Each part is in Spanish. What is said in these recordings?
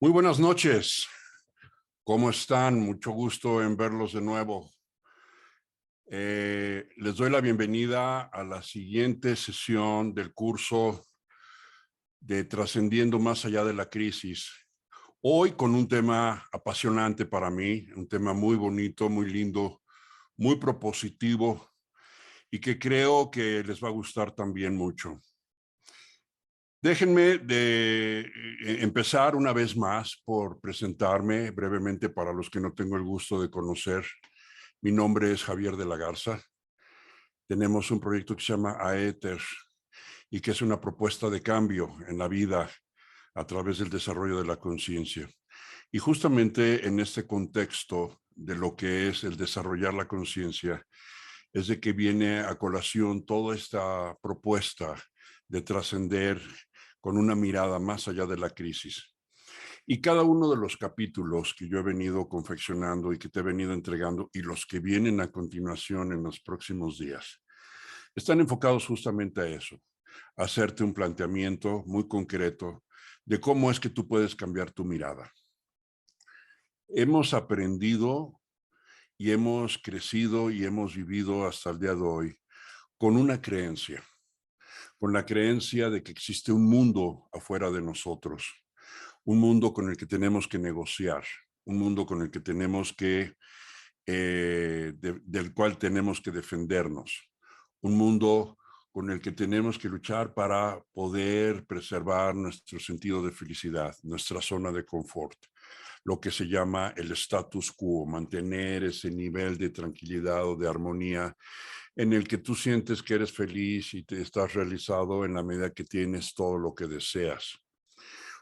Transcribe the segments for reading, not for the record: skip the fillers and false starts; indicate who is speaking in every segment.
Speaker 1: Muy buenas noches. ¿Cómo están? Mucho gusto en verlos de nuevo. Les doy la bienvenida a la siguiente sesión del curso de Trascendiendo Más Allá de la Crisis. Hoy con un tema apasionante para mí, un tema muy bonito, muy lindo, muy propositivo y que creo que les va a gustar también mucho. Déjenme empezar una vez más por presentarme brevemente para los que no tengo el gusto de conocer. Mi nombre es Javier de la Garza. Tenemos un proyecto que se llama Aether y que es una propuesta de cambio en la vida a través del desarrollo de la conciencia. Y justamente en este contexto de lo que es el desarrollar la conciencia, es de que viene a colación toda esta propuesta de trascender con una mirada más allá de la crisis. Y cada uno de los capítulos que yo he venido confeccionando y que te he venido entregando y los que vienen a continuación en los próximos días, están enfocados justamente a eso, a hacerte un planteamiento muy concreto de cómo es que tú puedes cambiar tu mirada. Hemos aprendido y hemos crecido y hemos vivido hasta el día de hoy con una creencia, con la creencia de que existe un mundo afuera de nosotros, un mundo con el que tenemos que negociar, un mundo con el que tenemos que, del cual tenemos que defendernos, un mundo con el que tenemos que luchar para poder preservar nuestro sentido de felicidad, nuestra zona de confort, lo que se llama el status quo, mantener ese nivel de tranquilidad o de armonía en el que tú sientes que eres feliz y te estás realizado en la medida que tienes todo lo que deseas.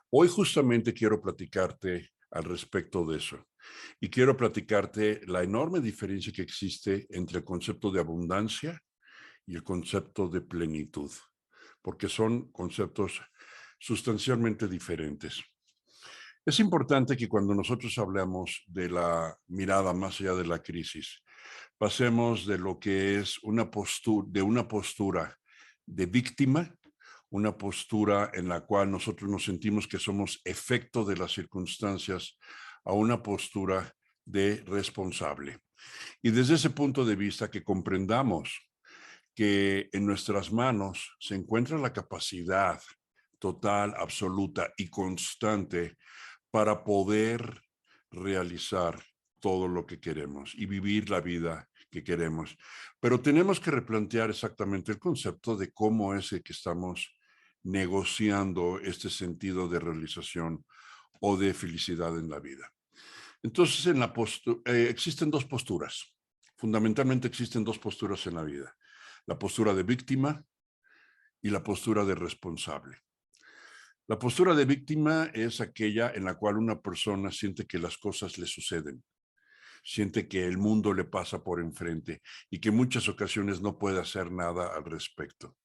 Speaker 1: Hoy justamente quiero platicarte al respecto de eso y quiero platicarte la enorme diferencia que existe entre el concepto de abundancia y el concepto de plenitud, porque son conceptos sustancialmente diferentes. Es importante que cuando nosotros hablamos de la mirada más allá de la crisis, pasemos de lo que es una postura de víctima, una postura en la cual nosotros nos sentimos que somos efecto de las circunstancias, a una postura de responsable. Y desde ese punto de vista que comprendamos que en nuestras manos se encuentra la capacidad total, absoluta y constante para poder realizar todo lo que queremos y vivir la vida que queremos. Pero tenemos que replantear exactamente el concepto de cómo es el que estamos negociando este sentido de realización o de felicidad en la vida. Entonces, existen dos posturas. Fundamentalmente existen dos posturas en la vida. La postura de víctima y la postura de responsable. La postura de víctima es aquella en la cual una persona siente que las cosas le suceden, siente que el mundo le pasa por enfrente y que en muchas ocasiones no puede hacer nada al respecto.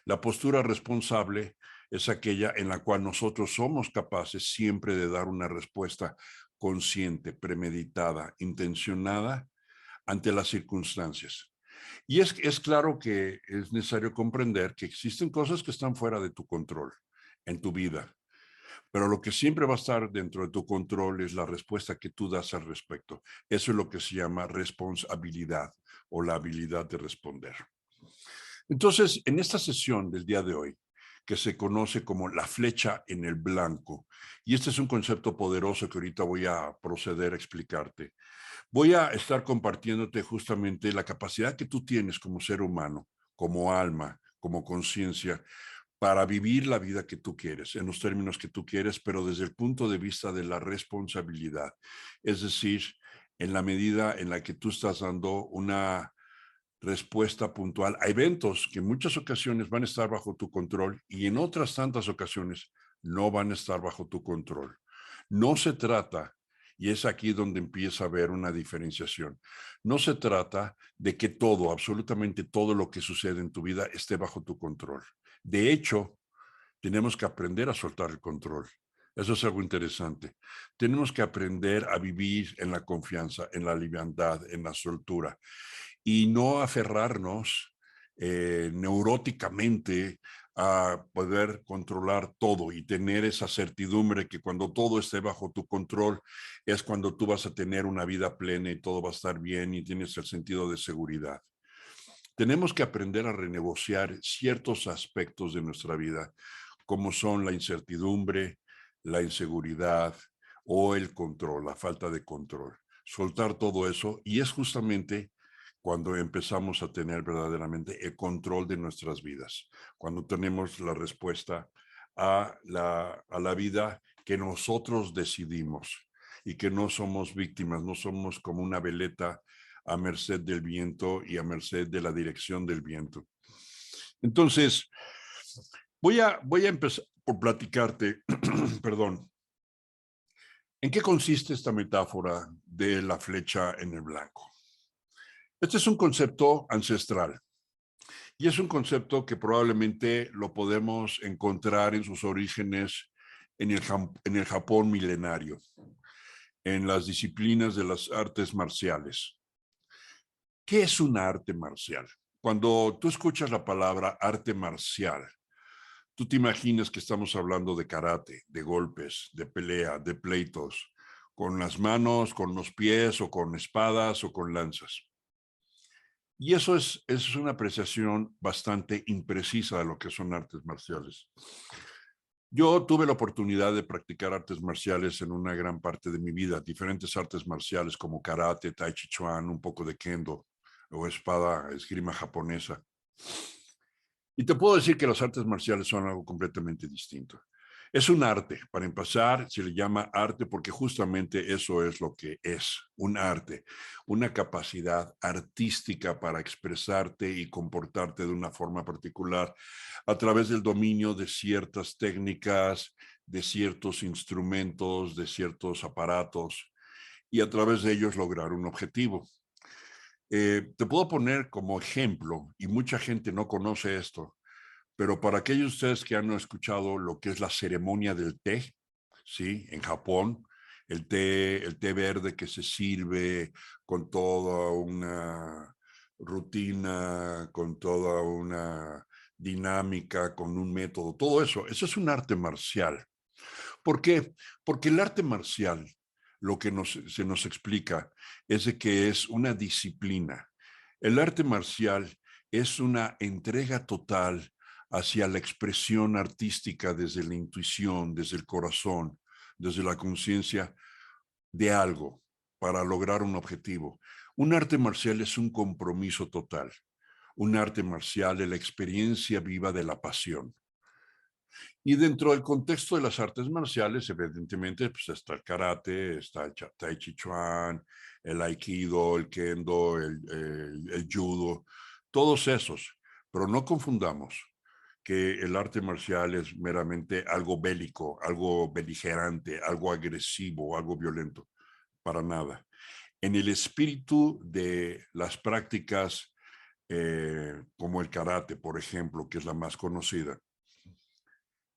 Speaker 1: La postura responsable es aquella en la cual nosotros somos capaces siempre de dar una respuesta consciente, premeditada, intencionada ante las circunstancias. Y es claro que es necesario comprender que existen cosas que están fuera de tu control en tu vida, pero lo que siempre va a estar dentro de tu control es la respuesta que tú das al respecto. Eso es lo que se llama responsabilidad o la habilidad de responder. Entonces, en esta sesión del día de hoy, que se conoce como la flecha en el blanco, y este es un concepto poderoso que ahorita voy a proceder a explicarte, voy a estar compartiéndote justamente la capacidad que tú tienes como ser humano, como alma, como conciencia, para vivir la vida que tú quieres, en los términos que tú quieres, pero desde el punto de vista de la responsabilidad. Es decir, en la medida en la que tú estás dando una respuesta puntual a eventos que en muchas ocasiones van a estar bajo tu control y en otras tantas ocasiones no van a estar bajo tu control. No se trata, y es aquí donde empieza a haber una diferenciación, no se trata de que todo, absolutamente todo lo que sucede en tu vida esté bajo tu control. De hecho, tenemos que aprender a soltar el control. Eso es algo interesante. Tenemos que aprender a vivir en la confianza, en la liviandad, en la soltura y no aferrarnos neuróticamente a poder controlar todo y tener esa certidumbre que cuando todo esté bajo tu control es cuando tú vas a tener una vida plena y todo va a estar bien y tienes el sentido de seguridad. Tenemos que aprender a renegociar ciertos aspectos de nuestra vida, como son la incertidumbre, la inseguridad o el control, la falta de control. Soltar todo eso y es justamente cuando empezamos a tener verdaderamente el control de nuestras vidas, cuando tenemos la respuesta a la vida que nosotros decidimos y que no somos víctimas, no somos como una veleta a merced del viento y a merced de la dirección del viento. Entonces, voy a empezar por platicarte, perdón, ¿en qué consiste esta metáfora de la flecha en el blanco? Este es un concepto ancestral y es un concepto que probablemente lo podemos encontrar en sus orígenes en el Japón milenario, en las disciplinas de las artes marciales. ¿Qué es una arte marcial? Cuando tú escuchas la palabra arte marcial, tú te imaginas que estamos hablando de karate, de golpes, de pelea, de pleitos, con las manos, con los pies o con espadas o con lanzas. Y eso es una apreciación bastante imprecisa de lo que son artes marciales. Yo tuve la oportunidad de practicar artes marciales en una gran parte de mi vida, diferentes artes marciales como karate, tai chi chuan, un poco de kendo o esgrima japonesa. Y te puedo decir que las artes marciales son algo completamente distinto. Es un arte, para empezar, se le llama arte porque justamente eso es lo que es, un arte, una capacidad artística para expresarte y comportarte de una forma particular a través del dominio de ciertas técnicas, de ciertos instrumentos, de ciertos aparatos y a través de ellos lograr un objetivo. Te puedo poner como ejemplo, y mucha gente no conoce esto, pero para aquellos de ustedes que han escuchado lo que es la ceremonia del té, ¿sí? En Japón, el té verde que se sirve con toda una rutina, con toda una dinámica, con un método, todo eso es un arte marcial. ¿Por qué? Porque el arte marcial, lo que se nos explica es de que es una disciplina. El arte marcial es una entrega total hacia la expresión artística desde la intuición, desde el corazón, desde la conciencia de algo para lograr un objetivo. Un arte marcial es un compromiso total. Un arte marcial es la experiencia viva de la pasión. Y dentro del contexto de las artes marciales, evidentemente, pues está el karate, está el tai chi chuan, el aikido, el kendo, el judo, todos esos. Pero no confundamos que el arte marcial es meramente algo bélico, algo beligerante, algo agresivo, algo violento. Para nada. En el espíritu de las prácticas como el karate, por ejemplo, que es la más conocida,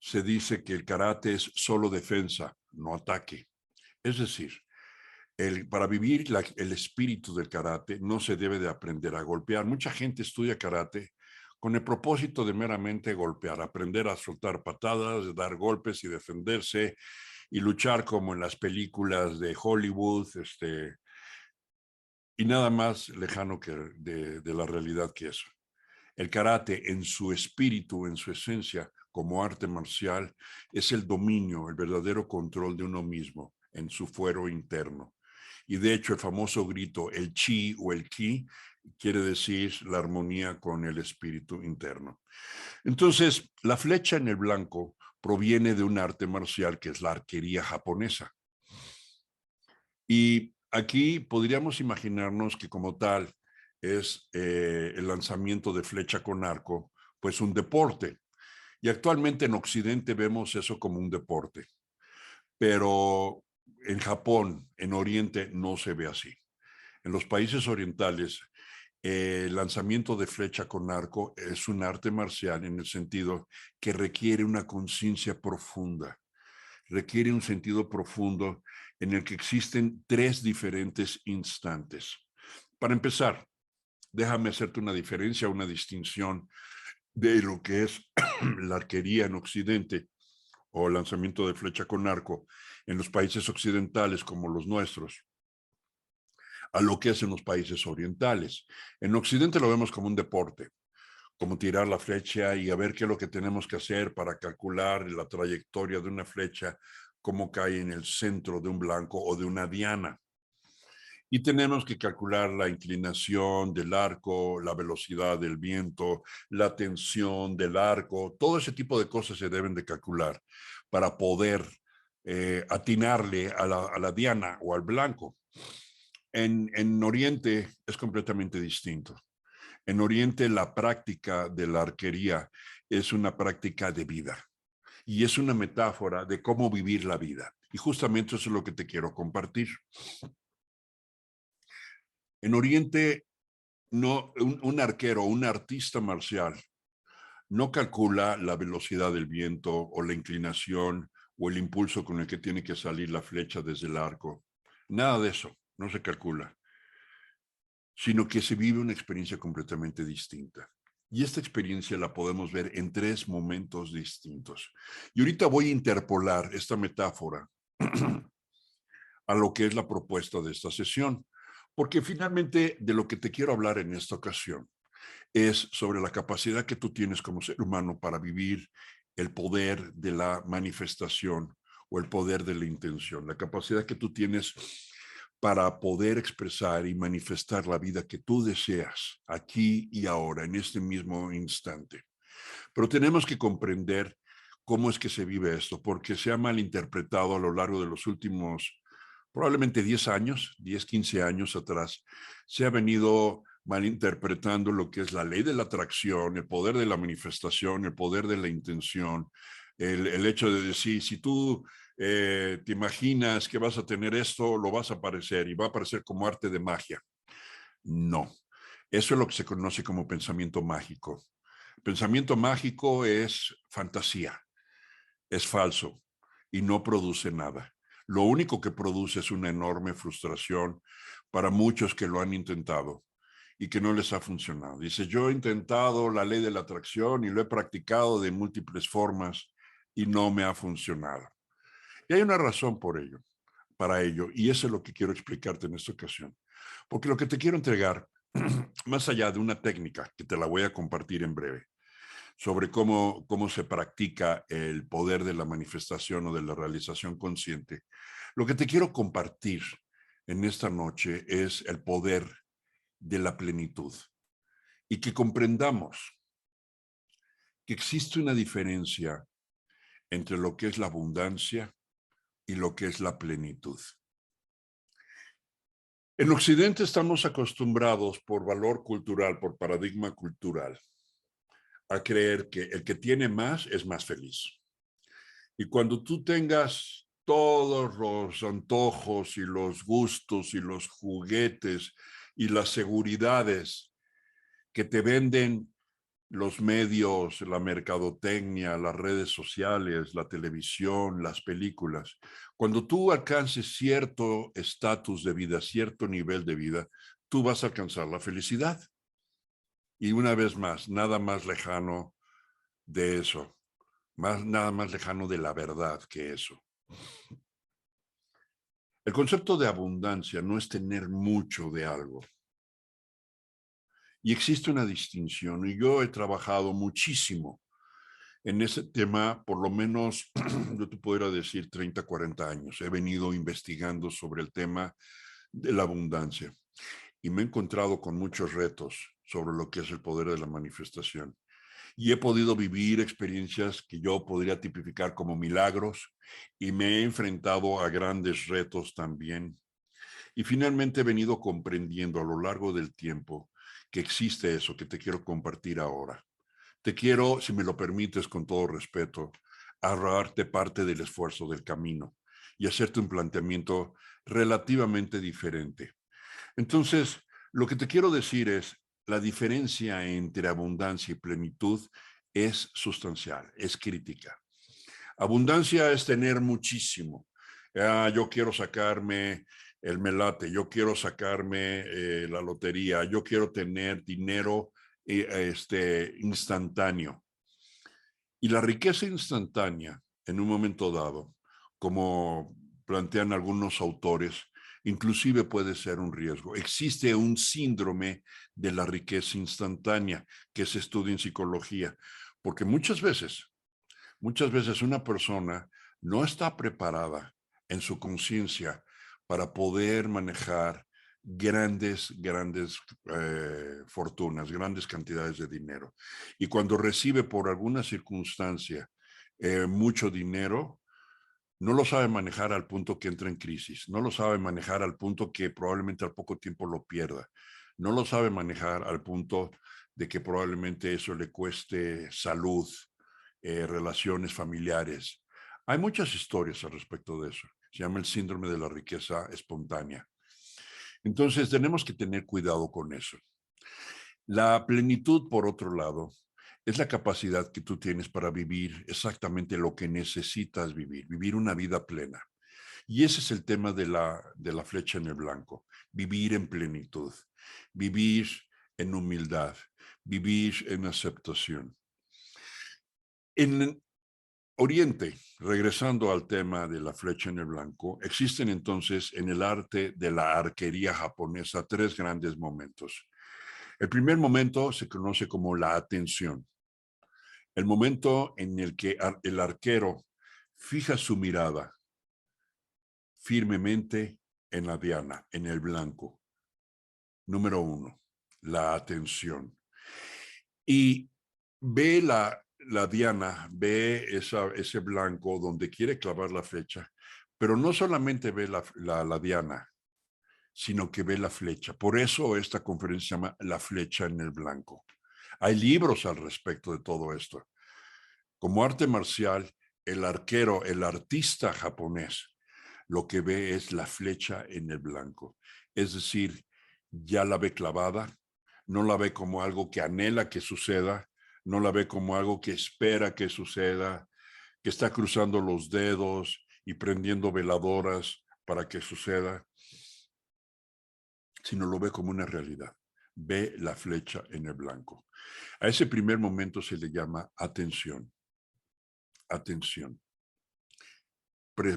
Speaker 1: se dice que el karate es solo defensa, no ataque. Es decir, para vivir el espíritu del karate no se debe de aprender a golpear. Mucha gente estudia karate con el propósito de meramente golpear, aprender a soltar patadas, dar golpes y defenderse y luchar como en las películas de Hollywood, y nada más lejano que de la realidad que eso. El karate en su espíritu, en su esencia, como arte marcial, es el dominio, el verdadero control de uno mismo en su fuero interno. Y de hecho, el famoso grito, el chi o el ki, quiere decir la armonía con el espíritu interno. Entonces, la flecha en el blanco proviene de un arte marcial que es la arquería japonesa. Y aquí podríamos imaginarnos que como tal es el lanzamiento de flecha con arco, pues un deporte. Y actualmente en Occidente vemos eso como un deporte, pero en Japón, en Oriente, no se ve así. En los países orientales, el lanzamiento de flecha con arco es un arte marcial en el sentido que requiere una conciencia profunda, requiere un sentido profundo en el que existen tres diferentes instantes. Para empezar, Déjame hacerte una diferencia, una distinción de lo que es la arquería en Occidente o lanzamiento de flecha con arco en los países occidentales como los nuestros, a lo que es en los países orientales. En Occidente lo vemos como un deporte, como tirar la flecha y a ver qué es lo que tenemos que hacer para calcular la trayectoria de una flecha, cómo cae en el centro de un blanco o de una diana. Y tenemos que calcular la inclinación del arco, la velocidad del viento, la tensión del arco, todo ese tipo de cosas se deben de calcular para poder atinarle a la diana o al blanco. En Oriente es completamente distinto. En Oriente la práctica de la arquería es una práctica de vida y es una metáfora de cómo vivir la vida. Y justamente eso es lo que te quiero compartir. En Oriente, no, un arquero, un artista marcial, no calcula la velocidad del viento o la inclinación o el impulso con el que tiene que salir la flecha desde el arco. Nada de eso, no se calcula, sino que se vive una experiencia completamente distinta. Y esta experiencia la podemos ver en 3 momentos distintos. Y ahorita voy a interpolar esta metáfora a lo que es la propuesta de esta sesión, porque finalmente de lo que te quiero hablar en esta ocasión es sobre la capacidad que tú tienes como ser humano para vivir el poder de la manifestación o el poder de la intención, la capacidad que tú tienes para poder expresar y manifestar la vida que tú deseas aquí y ahora, en este mismo instante. Pero tenemos que comprender cómo es que se vive esto, porque se ha malinterpretado a lo largo de los últimos probablemente 10 años, 10, 15 años atrás, se ha venido malinterpretando lo que es la ley de la atracción, el poder de la manifestación, el poder de la intención, el hecho de decir, si tú te imaginas que vas a tener esto, lo vas a aparecer y va a aparecer como arte de magia. No, eso es lo que se conoce como pensamiento mágico. Pensamiento mágico es fantasía, es falso y no produce nada. Lo único que produce es una enorme frustración para muchos que lo han intentado y que no les ha funcionado. Dice, yo he intentado la ley de la atracción y lo he practicado de múltiples formas y no me ha funcionado. Y hay una razón por ello, para ello, y eso es lo que quiero explicarte en esta ocasión. Porque lo que te quiero entregar, más allá de una técnica que te la voy a compartir en breve, sobre cómo se practica el poder de la manifestación o de la realización consciente, lo que te quiero compartir en esta noche es el poder de la plenitud y que comprendamos que existe una diferencia entre lo que es la abundancia y lo que es la plenitud. En Occidente estamos acostumbrados por valor cultural, por paradigma cultural, a creer que el que tiene más es más feliz. Y cuando tú tengas todos los antojos y los gustos y los juguetes y las seguridades que te venden los medios, la mercadotecnia, las redes sociales, la televisión, las películas, cuando tú alcances cierto estatus de vida, cierto nivel de vida, tú vas a alcanzar la felicidad. Y una vez más, nada más lejano de eso, nada más lejano de la verdad que eso. El concepto de abundancia no es tener mucho de algo. Y existe una distinción, y yo he trabajado muchísimo en ese tema, por lo menos, yo te podría decir 30, 40 años. He venido investigando sobre el tema de la abundancia y me he encontrado con muchos retos sobre lo que es el poder de la manifestación. Y he podido vivir experiencias que yo podría tipificar como milagros y me he enfrentado a grandes retos también. Y finalmente he venido comprendiendo a lo largo del tiempo que existe eso que te quiero compartir ahora. Te quiero, si me lo permites, con todo respeto, ahorrarte parte del esfuerzo del camino y hacerte un planteamiento relativamente diferente. Entonces, lo que te quiero decir es, la diferencia entre abundancia y plenitud es sustancial, es crítica. Abundancia es tener muchísimo. Yo quiero sacarme el melate, yo quiero sacarme la lotería, yo quiero tener dinero instantáneo. Y la riqueza instantánea, en un momento dado, como plantean algunos autores, inclusive puede ser un riesgo. Existe un síndrome de la riqueza instantánea que se estudia en psicología, porque muchas veces una persona no está preparada en su conciencia para poder manejar grandes fortunas, grandes cantidades de dinero. Y cuando recibe por alguna circunstancia mucho dinero, no lo sabe manejar al punto que entra en crisis, no lo sabe manejar al punto que probablemente al poco tiempo lo pierda, no lo sabe manejar al punto de que probablemente eso le cueste salud, relaciones familiares. Hay muchas historias al respecto de eso. Se llama el síndrome de la riqueza espontánea. Entonces tenemos que tener cuidado con eso. La plenitud, por otro lado, es la capacidad que tú tienes para vivir exactamente lo que necesitas vivir, vivir una vida plena. Y ese es el tema de la flecha en el blanco, vivir en plenitud, vivir en humildad, vivir en aceptación. En Oriente, regresando al tema de la flecha en el blanco, existen entonces en el arte de la arquería japonesa tres grandes momentos. El primer momento se conoce como la atención, el momento en el que el arquero fija su mirada firmemente en la diana, en el blanco. Número uno, la atención. Y ve la diana, ve ese blanco donde quiere clavar la flecha, pero no solamente ve la diana, sino que ve la flecha. Por eso esta conferencia se llama La flecha en el blanco. Hay libros al respecto de todo esto. Como arte marcial, el arquero, el artista japonés, lo que ve es la flecha en el blanco. Es decir, ya la ve clavada, no la ve como algo que anhela que suceda, no la ve como algo que espera que suceda, que está cruzando los dedos y prendiendo veladoras para que suceda, sino lo ve como una realidad. Ve la flecha en el blanco. A ese primer momento se le llama atención. Atención.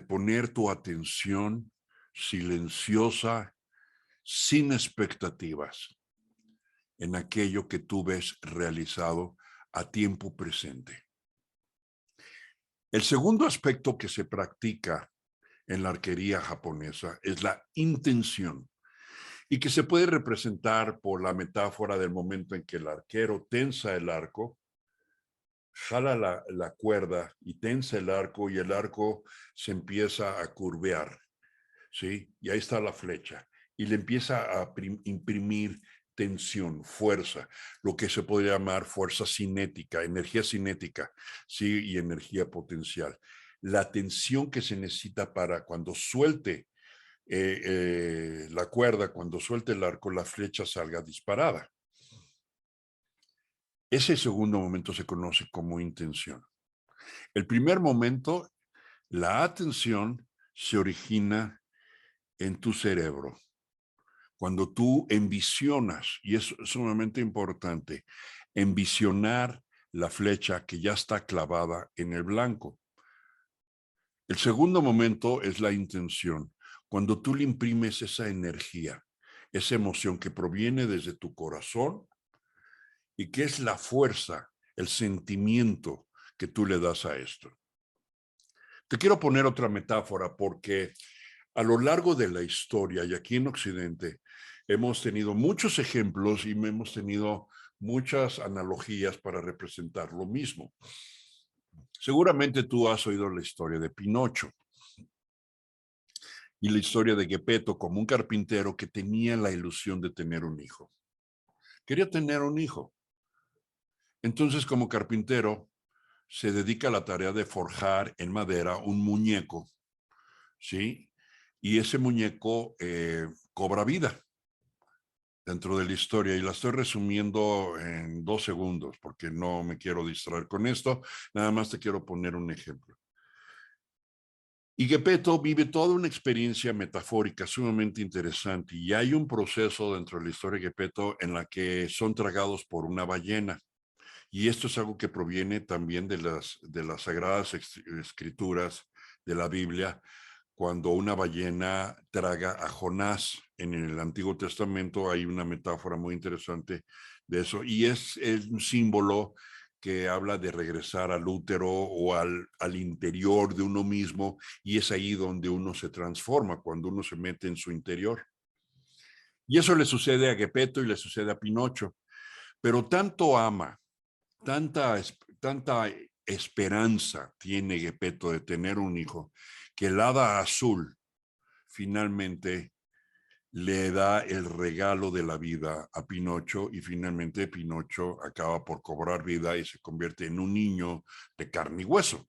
Speaker 1: Poner tu atención silenciosa, sin expectativas, en aquello que tú ves realizado a tiempo presente. El segundo aspecto que se practica en la arquería japonesa es la intención y que se puede representar por la metáfora del momento en que el arquero tensa el arco, jala la cuerda y tensa el arco y el arco se empieza a curvear, ¿sí? Y ahí está la flecha y le empieza a imprimir tensión, fuerza, lo que se puede llamar fuerza cinética, energía cinética, ¿sí? Y energía potencial. La tensión que se necesita para cuando suelte la cuerda, cuando suelte el arco, la flecha salga disparada. Ese segundo momento se conoce como intención. El primer momento, la atención se origina en tu cerebro. Cuando tú envisionas, y es sumamente importante, envisionar la flecha que ya está clavada en el blanco. El segundo momento es la intención. Cuando tú le imprimes esa energía, esa emoción que proviene desde tu corazón y que es la fuerza, el sentimiento que tú le das a esto. Te quiero poner otra metáfora porque a lo largo de la historia y aquí en Occidente hemos tenido muchos ejemplos y hemos tenido muchas analogías para representar lo mismo. Seguramente tú has oído la historia de Pinocho y la historia de Gepetto como un carpintero que tenía la ilusión de tener un hijo. Quería tener un hijo. Entonces, como carpintero, se dedica a la tarea de forjar en madera un muñeco, ¿sí? Y ese muñeco cobra vida dentro de la historia y la estoy resumiendo en 2 segundos porque no me quiero distraer con esto, nada más te quiero poner un ejemplo. Y Gepetto vive toda una experiencia metafórica sumamente interesante y hay un proceso dentro de la historia de Gepetto en la que son tragados por una ballena. Y esto es algo que proviene también de las sagradas escrituras de la Biblia, cuando una ballena traga a Jonás. En el Antiguo Testamento hay una metáfora muy interesante de eso y es un símbolo que habla de regresar al útero o al interior de uno mismo, y es ahí donde uno se transforma, cuando uno se mete en su interior. Y eso le sucede a Gepetto y le sucede a Pinocho, pero tanto ama, tanta esperanza tiene Gepetto de tener un hijo, que el hada azul finalmente le da el regalo de la vida a Pinocho y finalmente Pinocho acaba por cobrar vida y se convierte en un niño de carne y hueso.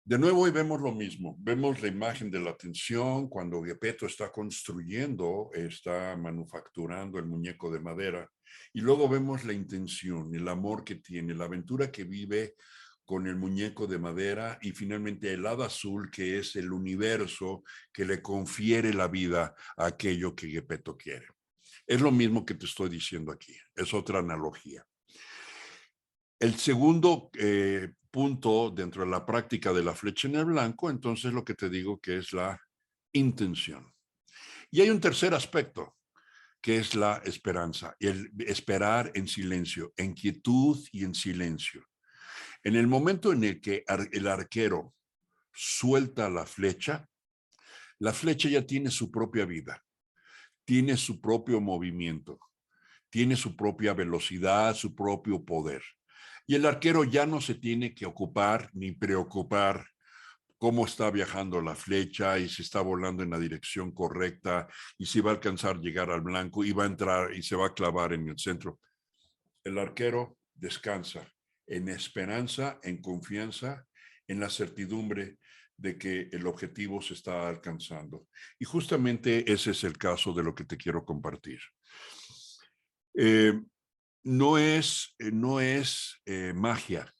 Speaker 1: De nuevo hoy vemos lo mismo, vemos la imagen de la tensión cuando Gepetto está construyendo, está manufacturando el muñeco de madera, y luego vemos la intención, el amor que tiene, la aventura que vive con el muñeco de madera y finalmente el hada azul, que es el universo que le confiere la vida a aquello que Gepetto quiere. Es lo mismo que te estoy diciendo aquí, es otra analogía. El segundo punto dentro de la práctica de la flecha en el blanco, entonces lo que te digo que es la intención. Y hay un tercer aspecto, que es la esperanza, el esperar en silencio, en quietud y en silencio. En el momento en el que el arquero suelta la flecha ya tiene su propia vida, tiene su propio movimiento, tiene su propia velocidad, su propio poder. Y el arquero ya no se tiene que ocupar ni preocupar cómo está viajando la flecha y si está volando en la dirección correcta y si va a alcanzar a llegar al blanco y va a entrar y se va a clavar en el centro. El arquero descansa en esperanza, en confianza, en la certidumbre de que el objetivo se está alcanzando. Y justamente ese es el caso de lo que te quiero compartir. No es magia,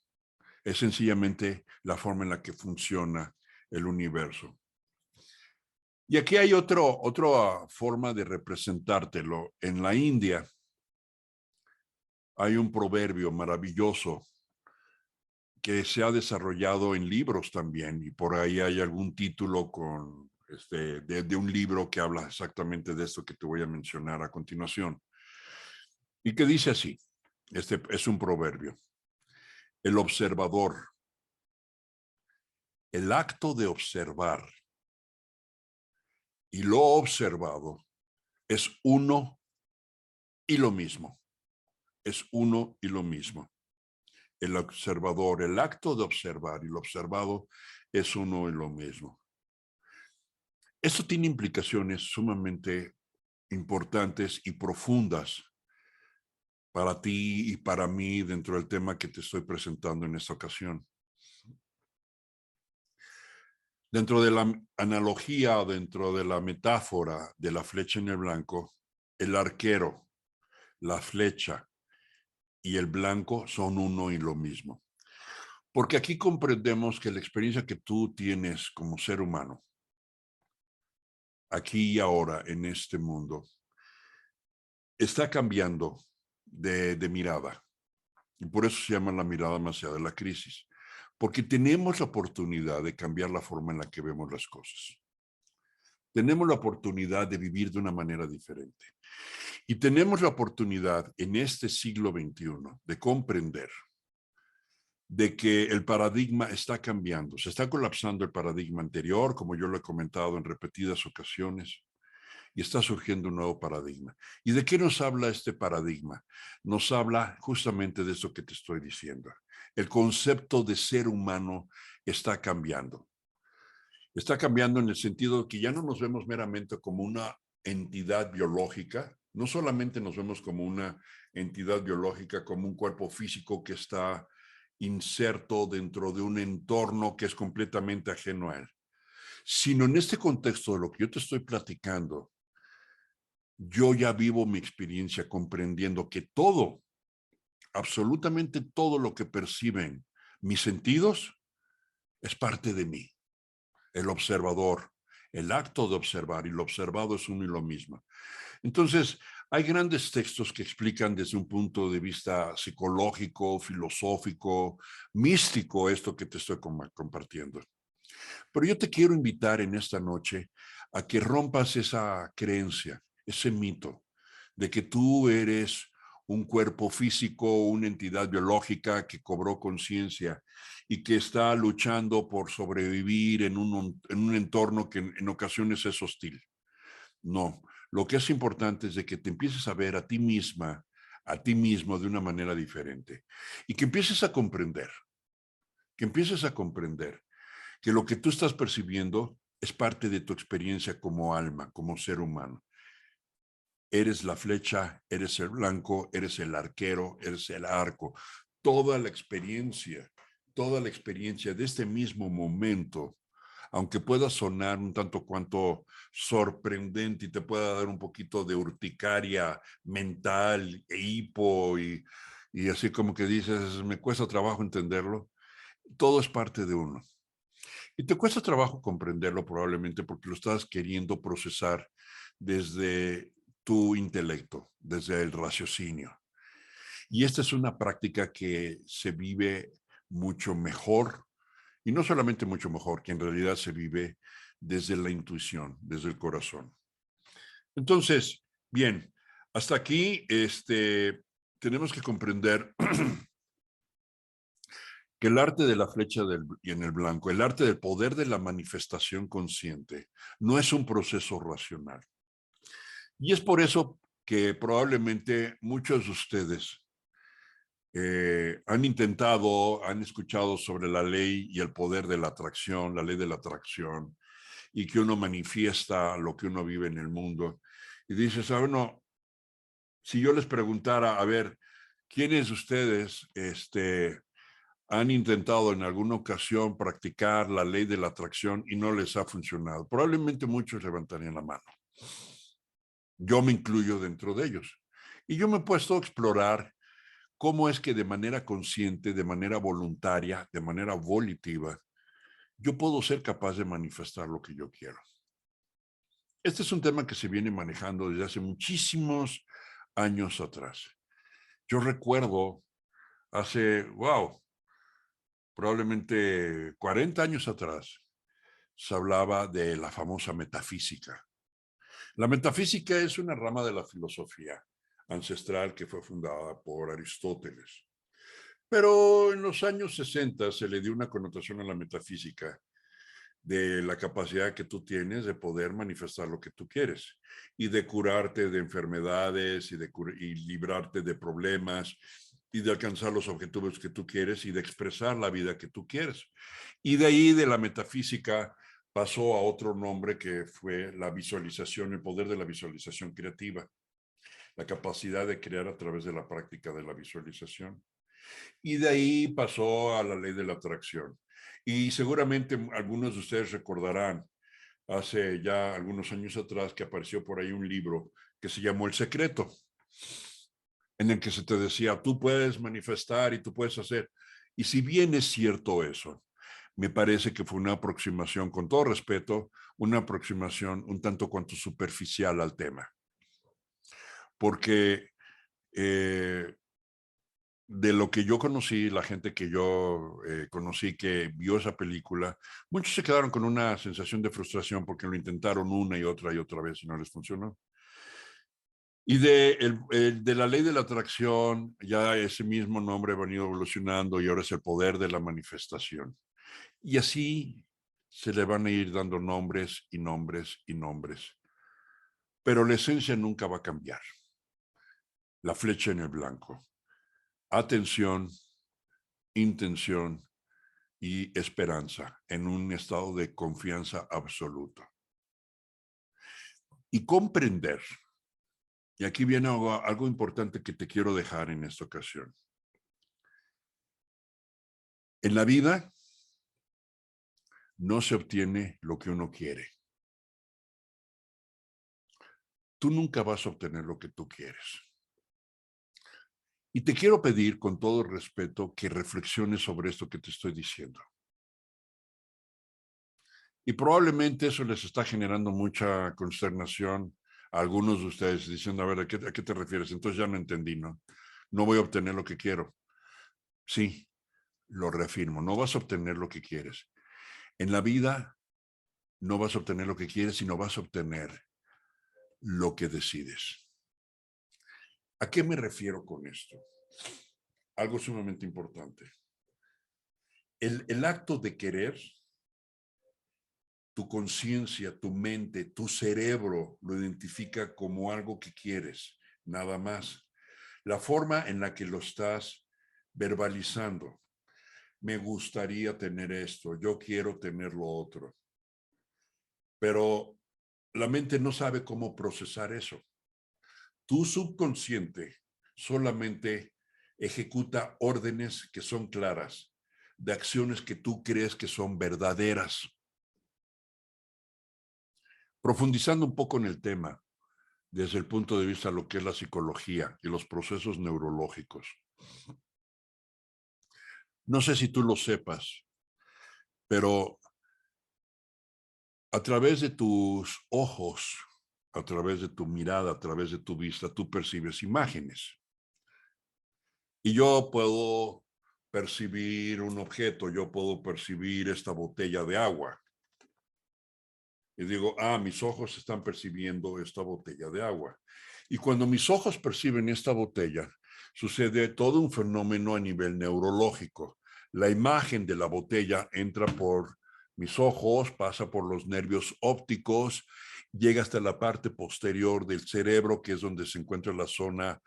Speaker 1: es sencillamente la forma en la que funciona el universo. Y aquí hay otra forma de representártelo. En la India hay un proverbio maravilloso que se ha desarrollado en libros también, y por ahí hay algún título de un libro que habla exactamente de esto que te voy a mencionar a continuación. Y que dice así, este es un proverbio: el observador, el acto de observar y lo observado es uno y lo mismo, es uno y lo mismo. El observador, el acto de observar y lo observado es uno y lo mismo. Esto tiene implicaciones sumamente importantes y profundas para ti y para mí dentro del tema que te estoy presentando en esta ocasión. Dentro de la analogía, dentro de la metáfora de la flecha en el blanco, el arquero, la flecha y el blanco son uno y lo mismo. Porque aquí comprendemos que la experiencia que tú tienes como ser humano, aquí y ahora en este mundo, está cambiando de mirada. Y por eso se llama la mirada más allá de la crisis. Porque tenemos la oportunidad de cambiar la forma en la que vemos las cosas. Tenemos la oportunidad de vivir de una manera diferente. Y tenemos la oportunidad en este siglo XXI de comprender de que el paradigma está cambiando. Se está colapsando el paradigma anterior, como yo lo he comentado en repetidas ocasiones, y está surgiendo un nuevo paradigma. ¿Y de qué nos habla este paradigma? Nos habla justamente de esto que te estoy diciendo. El concepto de ser humano está cambiando. Está cambiando en el sentido de que ya no nos vemos meramente como una entidad biológica, no solamente nos vemos como una entidad biológica, como un cuerpo físico que está inserto dentro de un entorno que es completamente ajeno a él, sino en este contexto de lo que yo te estoy platicando, yo ya vivo mi experiencia comprendiendo que todo, absolutamente todo lo que perciben mis sentidos es parte de mí. el observador, el acto de observar, y lo observado es uno y lo mismo. Entonces, hay grandes textos que explican desde un punto de vista psicológico, filosófico, místico, esto que te estoy compartiendo. Pero yo te quiero invitar en esta noche a que rompas esa creencia, ese mito de que tú eres un cuerpo físico, una entidad biológica que cobró conciencia y que está luchando por sobrevivir en un entorno que en ocasiones es hostil. No, lo que es importante es de que te empieces a ver a ti misma, a ti mismo de una manera diferente y que empieces a comprender, que lo que tú estás percibiendo es parte de tu experiencia como alma, como ser humano. Eres la flecha, eres el blanco, eres el arquero, eres el arco. Toda la experiencia de este mismo momento, aunque pueda sonar un tanto cuanto sorprendente y te pueda dar un poquito de urticaria mental e hipo y así como que dices, me cuesta trabajo entenderlo, todo es parte de uno. Y te cuesta trabajo comprenderlo probablemente porque lo estás queriendo procesar desde tu intelecto, desde el raciocinio. Y esta es una práctica que se vive mucho mejor, y no solamente mucho mejor, que en realidad se vive desde la intuición, desde el corazón. Entonces, bien, hasta aquí tenemos que comprender que el arte de la flecha y en el blanco, el arte del poder de la manifestación consciente, no es un proceso racional. Y es por eso que probablemente muchos de ustedes han intentado, han escuchado sobre la ley y el poder de la atracción, la ley de la atracción, y que uno manifiesta lo que uno vive en el mundo. Y dices, bueno, si yo les preguntara, a ver, ¿quiénes de ustedes han intentado en alguna ocasión practicar la ley de la atracción y no les ha funcionado? Probablemente muchos levantarían la mano. Yo me incluyo dentro de ellos. Y yo me he puesto a explorar cómo es que de manera consciente, de manera voluntaria, de manera volitiva, yo puedo ser capaz de manifestar lo que yo quiero. Este es un tema que se viene manejando desde hace muchísimos años atrás. Yo recuerdo hace, probablemente 40 años atrás, se hablaba de la famosa metafísica. La metafísica es una rama de la filosofía ancestral que fue fundada por Aristóteles. Pero en los años 60 se le dio una connotación a la metafísica de la capacidad que tú tienes de poder manifestar lo que tú quieres y de curarte de enfermedades y librarte de problemas y de alcanzar los objetivos que tú quieres y de expresar la vida que tú quieres. Y de ahí de la metafísica pasó a otro nombre que fue la visualización, el poder de la visualización creativa, la capacidad de crear a través de la práctica de la visualización. Y de ahí pasó a la ley de la atracción. Y seguramente algunos de ustedes recordarán hace ya algunos años atrás que apareció por ahí un libro que se llamó El Secreto, en el que se te decía, tú puedes manifestar y tú puedes hacer. Y si bien es cierto eso, me parece que fue una aproximación, con todo respeto, una aproximación un tanto cuanto superficial al tema. Porque de lo que yo conocí, la gente que yo conocí que vio esa película, muchos se quedaron con una sensación de frustración porque lo intentaron una y otra vez y no les funcionó. Y de la ley de la atracción, ya ese mismo nombre ha venido evolucionando y ahora es el poder de la manifestación. Y así se le van a ir dando nombres y nombres y nombres. Pero la esencia nunca va a cambiar. La flecha en el blanco. Atención, intención y esperanza en un estado de confianza absoluta. Y comprender, y aquí viene algo importante que te quiero dejar en esta ocasión. En la vida no se obtiene lo que uno quiere. Tú nunca vas a obtener lo que tú quieres. Y te quiero pedir con todo respeto que reflexiones sobre esto que te estoy diciendo. Y probablemente eso les está generando mucha consternación a algunos de ustedes, diciendo, a ver, a qué te refieres? Entonces ya no entendí, ¿no? No voy a obtener lo que quiero. Sí, lo reafirmo, no vas a obtener lo que quieres. En la vida no vas a obtener lo que quieres, sino vas a obtener lo que decides. ¿A qué me refiero con esto? Algo sumamente importante. El acto de querer, tu conciencia, tu mente, tu cerebro lo identifica como algo que quieres, nada más. La forma en la que lo estás verbalizando. Me gustaría tener esto, yo quiero tener lo otro. Pero la mente no sabe cómo procesar eso. Tu subconsciente solamente ejecuta órdenes que son claras, de acciones que tú crees que son verdaderas. Profundizando un poco en el tema, desde el punto de vista de lo que es la psicología y los procesos neurológicos. No sé si tú lo sepas, pero a través de tus ojos, a través de tu mirada, a través de tu vista, tú percibes imágenes. Y yo puedo percibir un objeto, yo puedo percibir esta botella de agua. Y digo, mis ojos están percibiendo esta botella de agua. Y cuando mis ojos perciben esta botella, sucede todo un fenómeno a nivel neurológico. La imagen de la botella entra por mis ojos, pasa por los nervios ópticos, llega hasta la parte posterior del cerebro, que es donde se encuentra la zona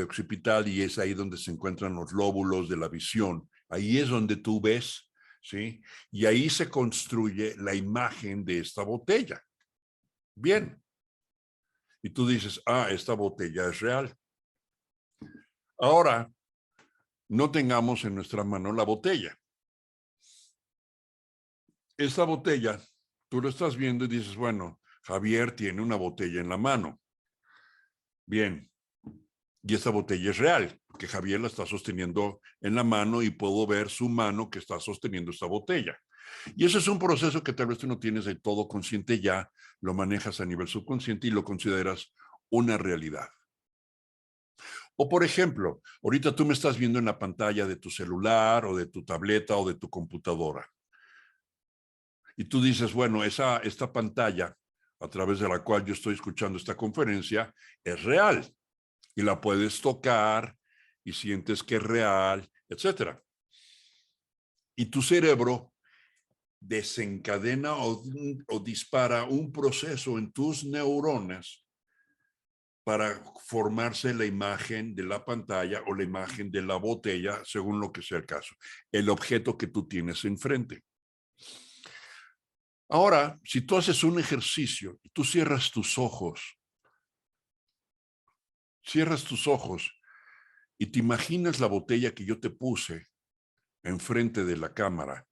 Speaker 1: occipital, y es ahí donde se encuentran los lóbulos de la visión. Ahí es donde tú ves, ¿sí? Y ahí se construye la imagen de esta botella. Bien. Y tú dices, esta botella es real. Ahora, no tengamos en nuestra mano la botella. Esta botella, tú lo estás viendo y dices, bueno, Javier tiene una botella en la mano. Bien. Y esta botella es real, porque Javier la está sosteniendo en la mano y puedo ver su mano que está sosteniendo esta botella. Y eso es un proceso que tal vez tú no tienes de todo consciente ya, lo manejas a nivel subconsciente y lo consideras una realidad. O por ejemplo, ahorita tú me estás viendo en la pantalla de tu celular o de tu tableta o de tu computadora. Y tú dices, bueno, esta pantalla a través de la cual yo estoy escuchando esta conferencia es real y la puedes tocar y sientes que es real, etcétera. Y tu cerebro desencadena o dispara un proceso en tus neuronas para formarse la imagen de la pantalla o la imagen de la botella, según lo que sea el caso, el objeto que tú tienes enfrente. Ahora, si tú haces un ejercicio y tú cierras tus ojos y te imaginas la botella que yo te puse enfrente de la cámara,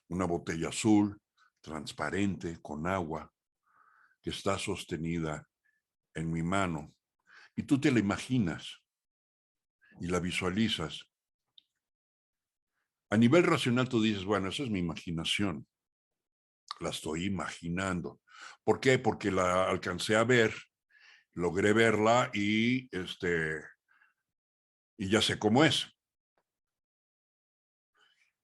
Speaker 1: una botella azul, transparente, con agua, que está sostenida en mi mano, y tú te la imaginas y la visualizas. A nivel racional tú dices, bueno, esa es mi imaginación, la estoy imaginando. ¿Por qué? Porque la alcancé a ver, logré verla y ya sé cómo es.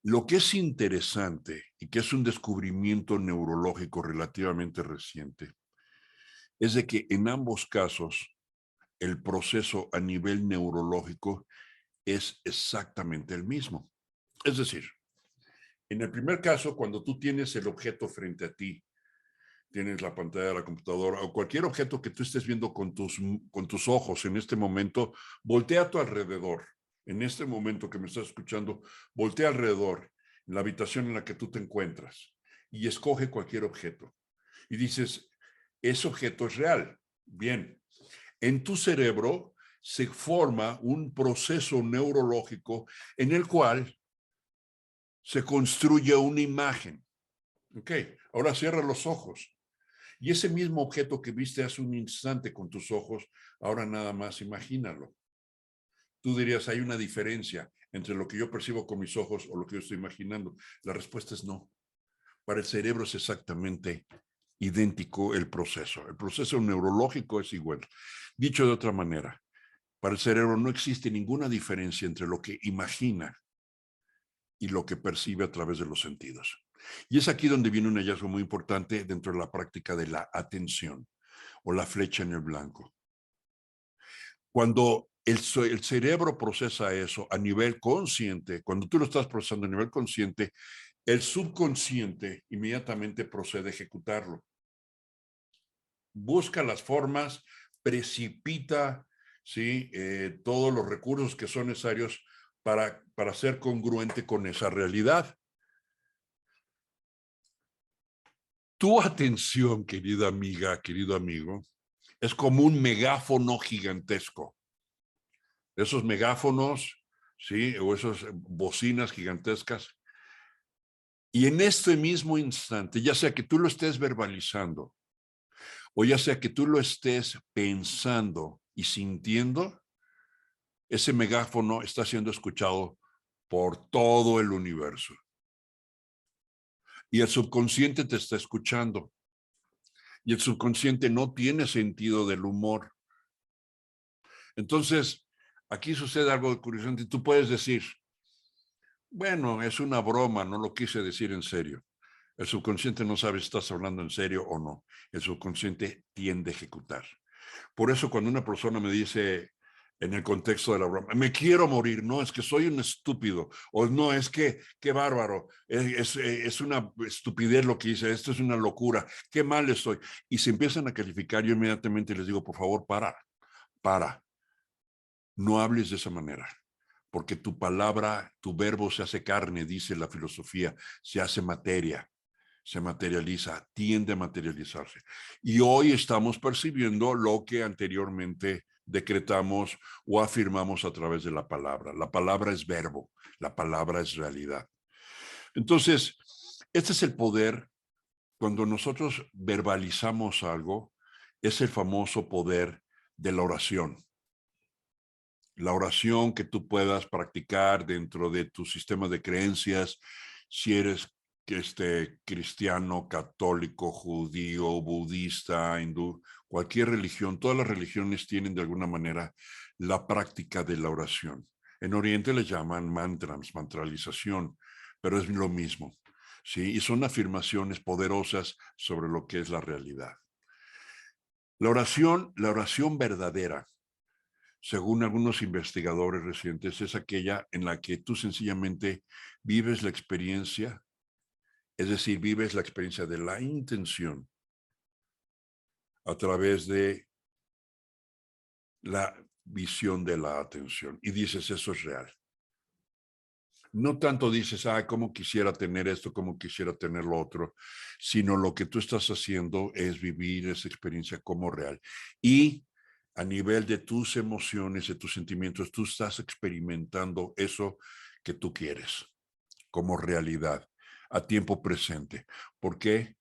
Speaker 1: Lo que es interesante y que es un descubrimiento neurológico relativamente reciente es de que en ambos casos el proceso a nivel neurológico es exactamente el mismo. Es decir, en el primer caso, cuando tú tienes el objeto frente a ti, tienes la pantalla de la computadora o cualquier objeto que tú estés viendo con tus ojos en este momento, voltea a tu alrededor. En este momento que me estás escuchando, voltea alrededor, en la habitación en la que tú te encuentras, y escoge cualquier objeto. Y dices, ese objeto es real. Bien, en tu cerebro se forma un proceso neurológico en el cual se construye una imagen. Ok, ahora cierra los ojos. Y ese mismo objeto que viste hace un instante con tus ojos, ahora nada más imagínalo. Tú dirías, ¿hay una diferencia entre lo que yo percibo con mis ojos o lo que yo estoy imaginando? La respuesta es no, Para el cerebro es exactamente idéntico el proceso. El proceso neurológico es igual. Dicho de otra manera, para el cerebro no existe ninguna diferencia entre lo que imagina y lo que percibe a través de los sentidos. Y es aquí donde viene un hallazgo muy importante dentro de la práctica de la atención o la flecha en el blanco. Cuando el cerebro procesa eso a nivel consciente, cuando tú lo estás procesando a nivel consciente, el subconsciente inmediatamente procede a ejecutarlo. Busca las formas, precipita, ¿sí? Todos los recursos que son necesarios para ser congruente con esa realidad. Tu atención, querida amiga, querido amigo, es como un megáfono gigantesco. Esos megáfonos, ¿sí? O esas bocinas gigantescas. Y en este mismo instante, ya sea que tú lo estés verbalizando, o ya sea que tú lo estés pensando y sintiendo, ese megáfono está siendo escuchado por todo el universo. Y el subconsciente te está escuchando. Y el subconsciente no tiene sentido del humor. Entonces, aquí sucede algo de curioso. Y tú puedes decir, bueno, es una broma, no lo quise decir en serio. El subconsciente no sabe si estás hablando en serio o no. El subconsciente tiende a ejecutar. Por eso cuando una persona me dice en el contexto de la broma, me quiero morir, no, es que soy un estúpido, o no, es que, qué bárbaro, es una estupidez lo que hice, esto es una locura, qué mal estoy. Y se empiezan a calificar, yo inmediatamente les digo, por favor, para, no hables de esa manera. Porque tu palabra, tu verbo se hace carne, dice la filosofía, se hace materia, se materializa, tiende a materializarse. Y hoy estamos percibiendo lo que anteriormente decretamos o afirmamos a través de la palabra. La palabra es verbo, la palabra es realidad. Entonces, este es el poder cuando nosotros verbalizamos algo, es el famoso poder de la oración. La oración que tú puedas practicar dentro de tu sistema de creencias, si eres cristiano, católico, judío, budista, hindú, cualquier religión, todas las religiones tienen de alguna manera la práctica de la oración. En Oriente le llaman mantras, mantralización, pero es lo mismo, ¿sí? Y son afirmaciones poderosas sobre lo que es la realidad. La oración verdadera, según algunos investigadores recientes, es aquella en la que tú sencillamente vives la experiencia, es decir, vives la experiencia de la intención a través de la visión de la atención. Y dices, eso es real. No tanto dices, cómo quisiera tener esto, cómo quisiera tener lo otro, sino lo que tú estás haciendo es vivir esa experiencia como real. Y a nivel de tus emociones, de tus sentimientos, tú estás experimentando eso que tú quieres como realidad a tiempo presente. ¿Por qué?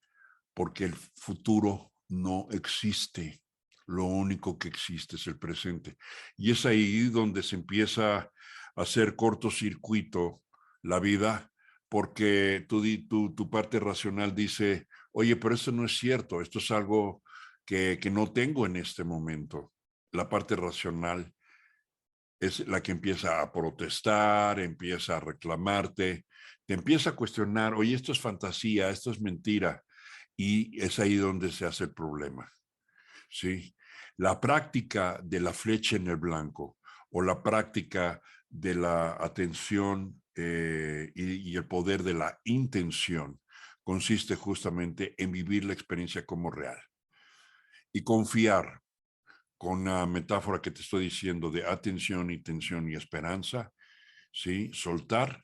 Speaker 1: Porque el futuro no existe. Lo único que existe es el presente. Y es ahí donde se empieza a hacer cortocircuito la vida, porque tu parte racional dice, oye, pero eso no es cierto, esto es algo que no tengo en este momento. La parte racional es la que empieza a protestar, empieza a reclamarte, te empieza a cuestionar, oye, esto es fantasía, esto es mentira, y es ahí donde se hace el problema, ¿sí? La práctica de la flecha en el blanco o la práctica de la atención y el poder de la intención consiste justamente en vivir la experiencia como real y confiar con la metáfora que te estoy diciendo de atención, intención y esperanza, ¿sí? Soltar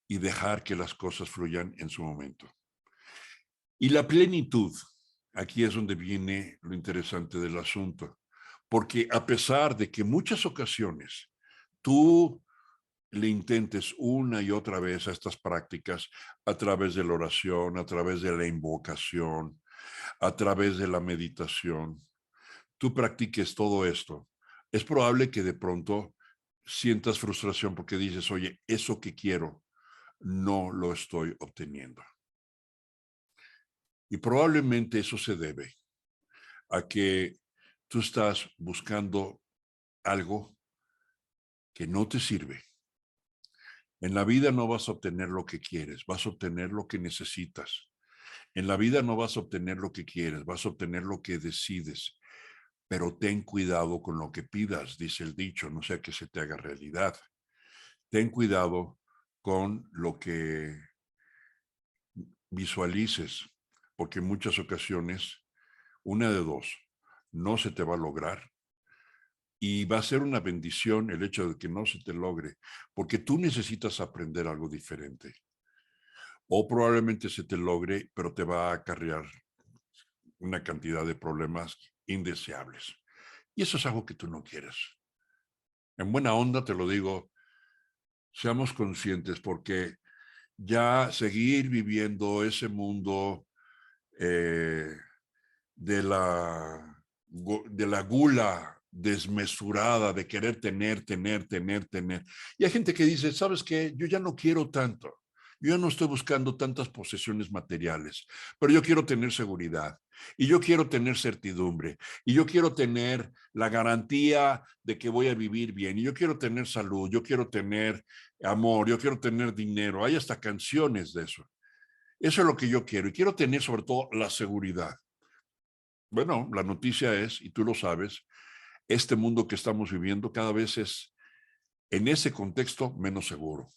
Speaker 1: y dejar que las cosas fluyan en su momento. Y la plenitud, aquí es donde viene lo interesante del asunto, porque a pesar de que muchas ocasiones tú le intentes una y otra vez a estas prácticas a través de la oración, a través de la invocación, a través de la meditación, tú practiques todo esto, es probable que de pronto sientas frustración porque dices, oye, eso que quiero no lo estoy obteniendo. Y probablemente eso se debe a que tú estás buscando algo que no te sirve. En la vida no vas a obtener lo que quieres, vas a obtener lo que necesitas. En la vida no vas a obtener lo que quieres, vas a obtener lo que decides. Pero ten cuidado con lo que pidas, dice el dicho, no sea que se te haga realidad. Ten cuidado con lo que visualices, porque en muchas ocasiones, una de dos, no se te va a lograr y va a ser una bendición el hecho de que no se te logre, porque tú necesitas aprender algo diferente. O probablemente se te logre, pero te va a acarrear una cantidad de problemas indeseables. Y eso es algo que tú no quieres. En buena onda te lo digo, seamos conscientes porque ya seguir viviendo ese mundo eh, de la gula desmesurada, de querer tener. Y hay gente que dice, ¿sabes qué? Yo ya no quiero tanto. Yo ya no estoy buscando tantas posesiones materiales, pero yo quiero tener seguridad y yo quiero tener certidumbre y yo quiero tener la garantía de que voy a vivir bien y yo quiero tener salud, yo quiero tener amor, yo quiero tener dinero. Hay hasta canciones de eso. Eso es lo que yo quiero y quiero tener sobre todo la seguridad. Bueno, la noticia es, y tú lo sabes, este mundo que estamos viviendo cada vez es, en ese contexto, menos seguro.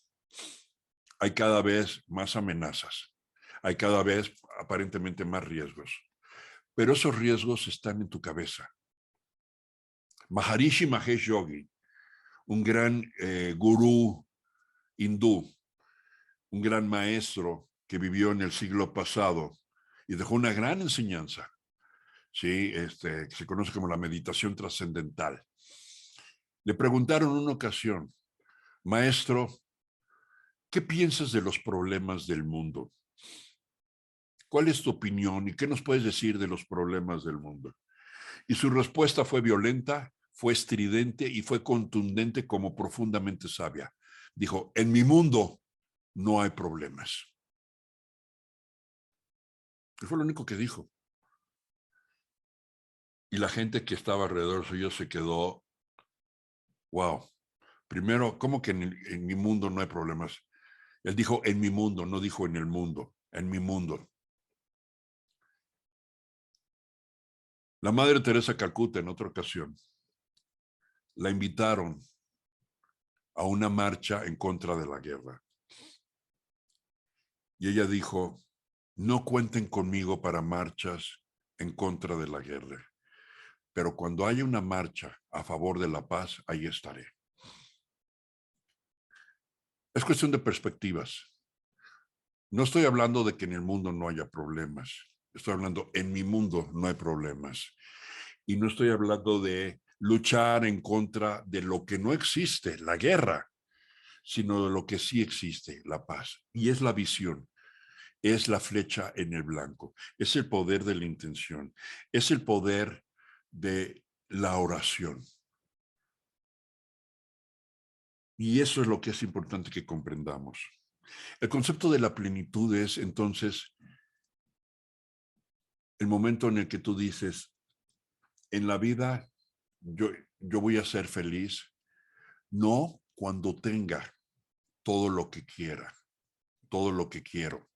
Speaker 1: Hay cada vez más amenazas. Hay cada vez aparentemente más riesgos. Pero esos riesgos están en tu cabeza. Maharishi Mahesh Yogi, un gran gurú hindú, un gran maestro que vivió en el siglo pasado y dejó una gran enseñanza, ¿sí? Que se conoce como la meditación trascendental. Le preguntaron en una ocasión, maestro, ¿qué piensas de los problemas del mundo? ¿Cuál es tu opinión y qué nos puedes decir de los problemas del mundo? Y su respuesta fue violenta, fue estridente y fue contundente como profundamente sabia. Dijo, en mi mundo no hay problemas. Y fue lo único que dijo. Y la gente que estaba alrededor suyo se quedó, wow. Primero, ¿cómo que en mi mundo no hay problemas? Él dijo en mi mundo, no dijo en el mundo, en mi mundo. La Madre Teresa Calcuta en otra ocasión la invitaron a una marcha en contra de la guerra. Y ella dijo, no cuenten conmigo para marchas en contra de la guerra, pero cuando haya una marcha a favor de la paz, ahí estaré. Es cuestión de perspectivas. No estoy hablando de que en el mundo no haya problemas. Estoy hablando en mi mundo no hay problemas. Y no estoy hablando de luchar en contra de lo que no existe, la guerra, sino de lo que sí existe, la paz. Y es la visión, es la flecha en el blanco, es el poder de la intención, es el poder de la oración. Y eso es lo que es importante que comprendamos. El concepto de la plenitud es entonces el momento en el que tú dices, en la vida yo voy a ser feliz, no cuando tenga todo lo que quiera, todo lo que quiero.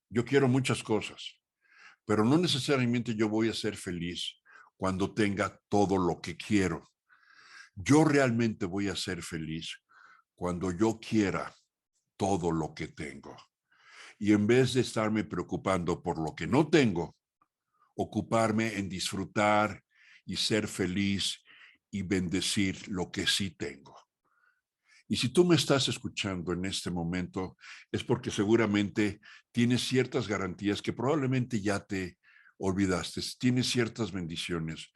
Speaker 1: Yo quiero muchas cosas, pero no necesariamente yo voy a ser feliz cuando tenga todo lo que quiero. Yo realmente voy a ser feliz cuando yo quiera todo lo que tengo. Y en vez de estarme preocupando por lo que no tengo, ocuparme en disfrutar y ser feliz y bendecir lo que sí tengo. Y si tú me estás escuchando en este momento, es porque seguramente tienes ciertas garantías que probablemente ya te olvidaste. Tienes ciertas bendiciones,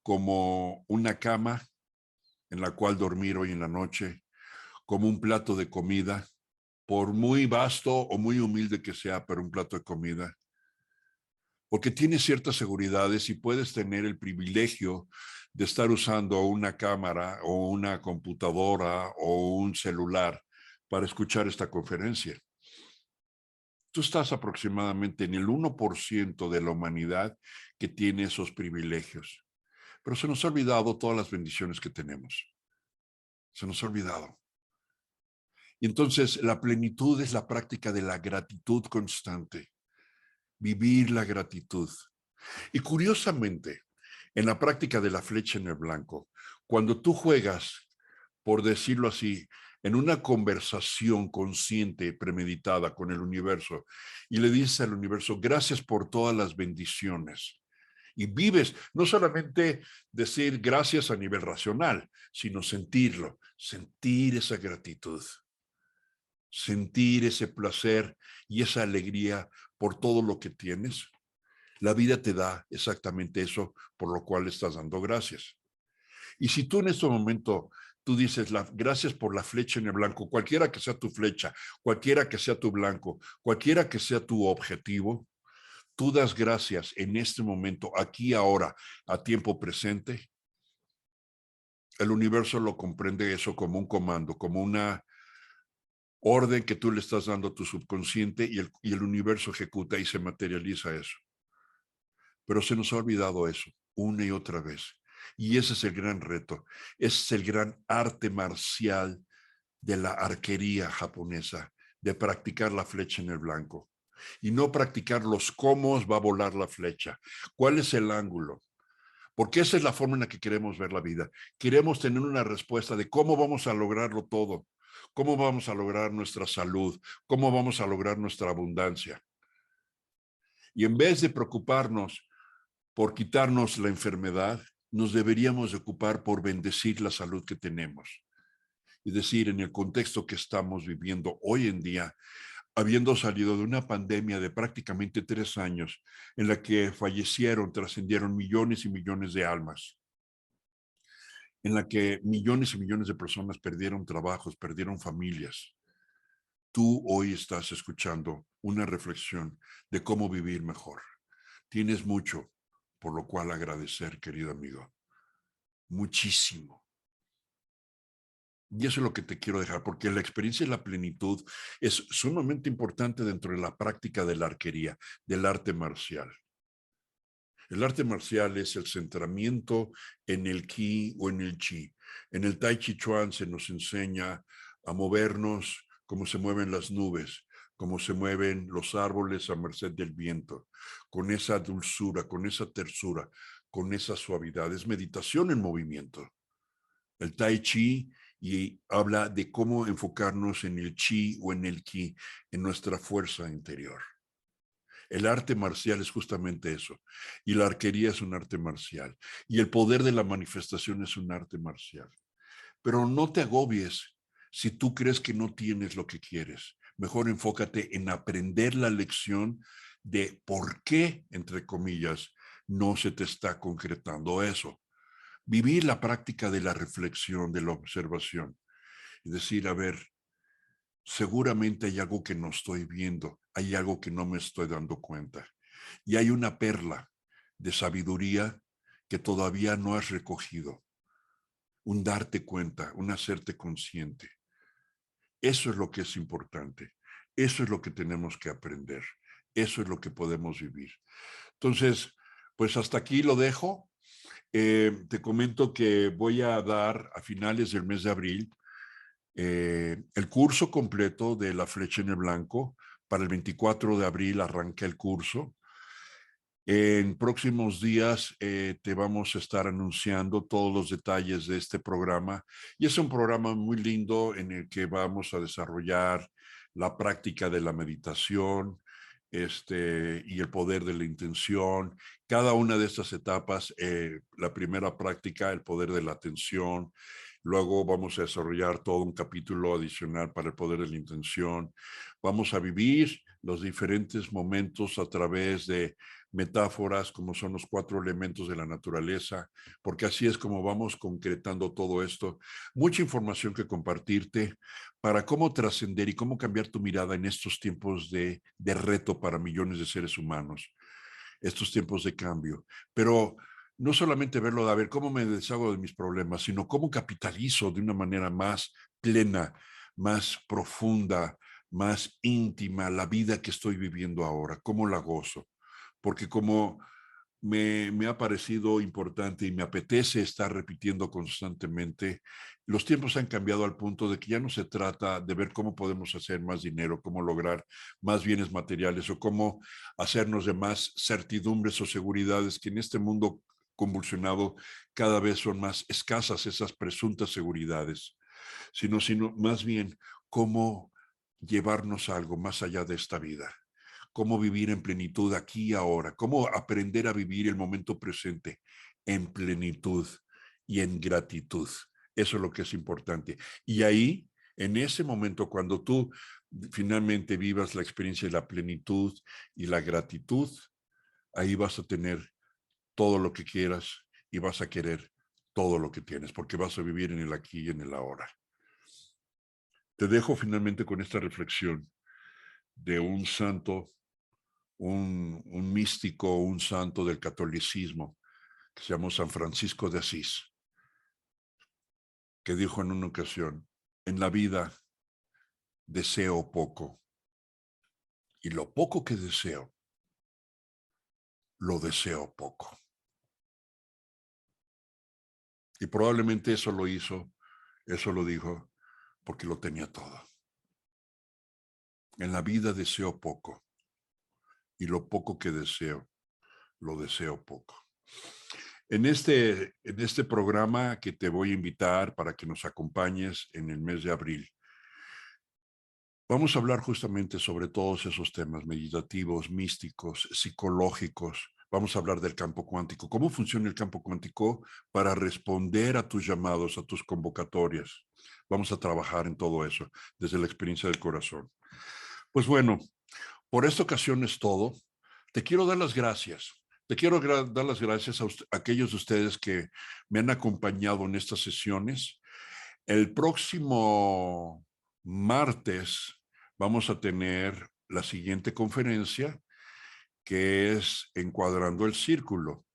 Speaker 1: como una cama en la cual dormir hoy en la noche, como un plato de comida, por muy vasto o muy humilde que sea, pero un plato de comida, porque tienes ciertas seguridades y puedes tener el privilegio de estar usando una cámara o una computadora o un celular para escuchar esta conferencia. Tú estás aproximadamente en el 1% de la humanidad que tiene esos privilegios. Pero se nos ha olvidado todas las bendiciones que tenemos. Se nos ha olvidado. Y entonces la plenitud es la práctica de la gratitud constante. Vivir la gratitud. Y curiosamente, en la práctica de la flecha en el blanco, cuando tú juegas, por decirlo así, en una conversación consciente, premeditada con el universo, y le dices al universo, gracias por todas las bendiciones. Y vives, no solamente decir gracias a nivel racional, sino sentirlo, sentir esa gratitud, sentir ese placer y esa alegría por todo lo que tienes. La vida te da exactamente eso por lo cual estás dando gracias. Y si tú en este momento tú dices gracias por la flecha en el blanco, cualquiera que sea tu flecha, cualquiera que sea tu blanco, cualquiera que sea tu objetivo, tú das gracias en este momento, aquí, ahora, a tiempo presente. El universo lo comprende eso como un comando, como una orden que tú le estás dando a tu subconsciente y el universo ejecuta y se materializa eso. Pero se nos ha olvidado eso una y otra vez. Y ese es el gran reto. Ese es el gran arte marcial de la arquería japonesa, de practicar la flecha en el blanco. Y no practicar los cómo va a volar la flecha. ¿Cuál es el ángulo? Porque esa es la forma en la que queremos ver la vida. Queremos tener una respuesta de cómo vamos a lograrlo todo, cómo vamos a lograr nuestra salud, cómo vamos a lograr nuestra abundancia. Y en vez de preocuparnos por quitarnos la enfermedad, nos deberíamos de ocupar por bendecir la salud que tenemos. Es decir, en el contexto que estamos viviendo hoy en día, habiendo salido de una pandemia de prácticamente 3 años, en la que fallecieron, trascendieron millones y millones de almas, en la que millones y millones de personas perdieron trabajos, perdieron familias. Tú hoy estás escuchando una reflexión de cómo vivir mejor. Tienes mucho por lo cual agradecer, querido amigo. Muchísimo. Y eso es lo que te quiero dejar, porque la experiencia de la plenitud es sumamente importante dentro de la práctica de la arquería, del arte marcial. El arte marcial es el centramiento en el ki o en el chi. En el Tai Chi Chuan se nos enseña a movernos como se mueven las nubes, como se mueven los árboles a merced del viento, con esa dulzura, con esa tersura, con esa suavidad. Es meditación en movimiento. El Tai Chi y habla de cómo enfocarnos en el chi o en el ki, en nuestra fuerza interior. El arte marcial es justamente eso. Y la arquería es un arte marcial. Y el poder de la manifestación es un arte marcial. Pero no te agobies si tú crees que no tienes lo que quieres. Mejor enfócate en aprender la lección de por qué, entre comillas, no se te está concretando eso. Vivir la práctica de la reflexión, de la observación. Es decir, a ver, seguramente hay algo que no estoy viendo, hay algo que no me estoy dando cuenta. Y hay una perla de sabiduría que todavía no has recogido. Un darte cuenta, un hacerte consciente. Eso es lo que es importante. Eso es lo que tenemos que aprender. Eso es lo que podemos vivir. Entonces, pues hasta aquí lo dejo. Te comento que voy a dar a finales del mes de abril el curso completo de La Flecha en el Blanco. Para el 24 de abril arranca el curso. En próximos días te vamos a estar anunciando todos los detalles de este programa y es un programa muy lindo en el que vamos a desarrollar la práctica de la meditación y el poder de la intención. Cada una de estas etapas, la primera práctica, el poder de la atención. Luego vamos a desarrollar todo un capítulo adicional para el poder de la intención. Vamos a vivir los diferentes momentos a través de metáforas como son los 4 elementos de la naturaleza, porque así es como vamos concretando todo esto. Mucha información que compartirte para cómo trascender y cómo cambiar tu mirada en estos tiempos de reto para millones de seres humanos, estos tiempos de cambio. Pero no solamente verlo de a ver cómo me deshago de mis problemas, sino cómo capitalizo de una manera más plena, más profunda, más íntima la vida que estoy viviendo ahora, cómo la gozo, porque como me ha parecido importante y me apetece estar repitiendo constantemente. Los tiempos han cambiado al punto de que ya no se trata de ver cómo podemos hacer más dinero, cómo lograr más bienes materiales o cómo hacernos de más certidumbres o seguridades que en este mundo convulsionado cada vez son más escasas esas presuntas seguridades, sino más bien cómo llevarnos a algo más allá de esta vida, cómo vivir en plenitud aquí y ahora, cómo aprender a vivir el momento presente en plenitud y en gratitud. Eso es lo que es importante. Y ahí, en ese momento, cuando tú finalmente vivas la experiencia de la plenitud y la gratitud, ahí vas a tener todo lo que quieras y vas a querer todo lo que tienes, porque vas a vivir en el aquí y en el ahora. Te dejo finalmente con esta reflexión de un santo, un místico, un santo del catolicismo, que se llamó San Francisco de Asís, que dijo en una ocasión: en la vida deseo poco, y lo poco que deseo, lo deseo poco. Y probablemente eso lo hizo, eso lo dijo, porque lo tenía todo. En la vida deseo poco, y lo poco que deseo, lo deseo poco. En este programa que te voy a invitar para que nos acompañes en el mes de abril, vamos a hablar justamente sobre todos esos temas meditativos, místicos, psicológicos. Vamos a hablar del campo cuántico, cómo funciona el campo cuántico para responder a tus llamados, a tus convocatorias. Vamos a trabajar en todo eso desde la experiencia del corazón. Pues bueno, por esta ocasión es todo. Te quiero dar las gracias. Te quiero dar las gracias a aquellos de ustedes que me han acompañado en estas sesiones. El próximo martes vamos a tener la siguiente conferencia, que es Encuadrando el Círculo,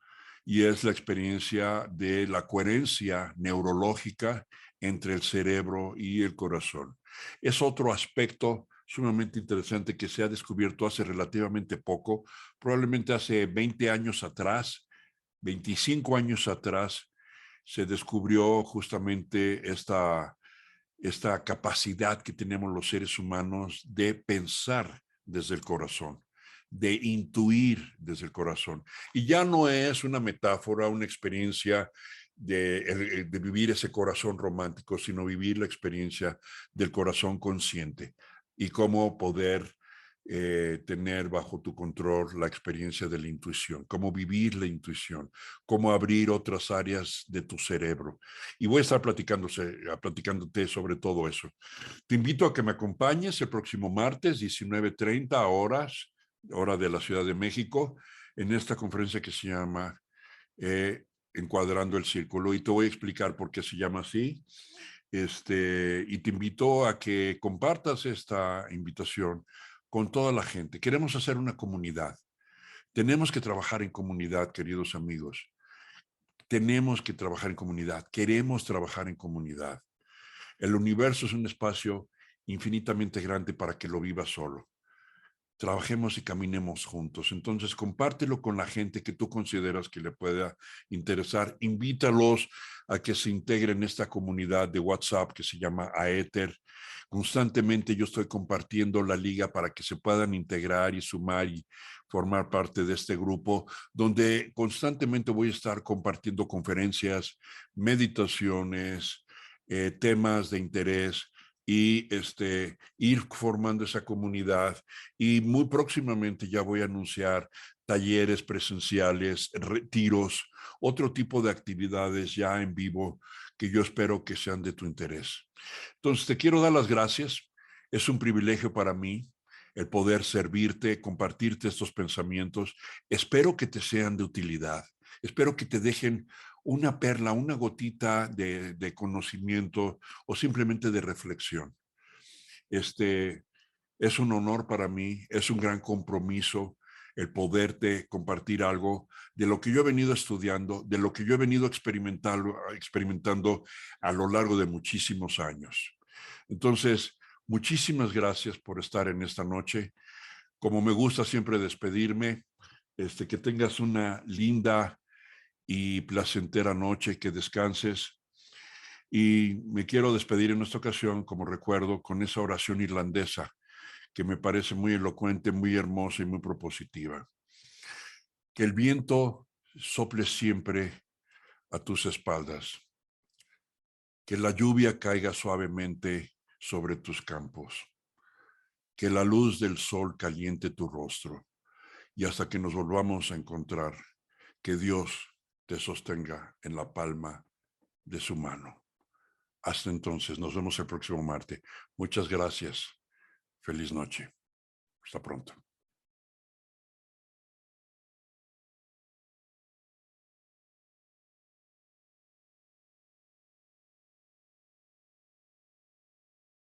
Speaker 1: y es la experiencia de la coherencia neurológica entre el cerebro y el corazón. Es otro aspecto sumamente interesante que se ha descubierto hace relativamente poco, probablemente hace 20 años atrás, 25 años atrás, se descubrió justamente esta capacidad que tenemos los seres humanos de pensar desde el corazón, de intuir desde el corazón. Y ya no es una metáfora, una experiencia de vivir ese corazón romántico, sino vivir la experiencia del corazón consciente y cómo poder tener bajo tu control la experiencia de la intuición, cómo vivir la intuición, cómo abrir otras áreas de tu cerebro. Y voy a estar platicándote sobre todo eso. Te invito a que me acompañes el próximo martes, 19:30 horas, hora de la Ciudad de México, en esta conferencia que se llama Encuadrando el Círculo. Y te voy a explicar por qué se llama así. Y te invito a que compartas esta invitación con toda la gente. Queremos hacer una comunidad. Tenemos que trabajar en comunidad, queridos amigos. Tenemos que trabajar en comunidad. Queremos trabajar en comunidad. El universo es un espacio infinitamente grande para que lo vivas solo. Trabajemos y caminemos juntos. Entonces, compártelo con la gente que tú consideras que le pueda interesar. Invítalos a que se integren en esta comunidad de WhatsApp que se llama Aether. Constantemente yo estoy compartiendo la liga para que se puedan integrar y sumar y formar parte de este grupo, donde constantemente voy a estar compartiendo conferencias, meditaciones, temas de interés y ir formando esa comunidad. Y muy próximamente ya voy a anunciar talleres presenciales, retiros, otro tipo de actividades ya en vivo que yo espero que sean de tu interés. Entonces, te quiero dar las gracias. Es un privilegio para mí el poder servirte, compartirte estos pensamientos. Espero que te sean de utilidad. Espero que te dejen una perla, una gotita de conocimiento o simplemente de reflexión. Es un honor para mí, es un gran compromiso el poderte compartir algo de lo que yo he venido estudiando, de lo que yo he venido experimentando a lo largo de muchísimos años. Entonces, Muchísimas gracias por estar en esta noche. Como me gusta siempre despedirme, que tengas una linda y placentera noche, que descanses. Y me quiero despedir en esta ocasión, como recuerdo, con esa oración irlandesa que me parece muy elocuente, muy hermosa y muy propositiva. Que el viento sople siempre a tus espaldas. Que la lluvia caiga suavemente sobre tus campos. Que la luz del sol caliente tu rostro. Y hasta que nos volvamos a encontrar, que Dios te sostenga en la palma de su mano. Hasta entonces, nos vemos el próximo martes. Muchas gracias. Feliz noche. Hasta pronto.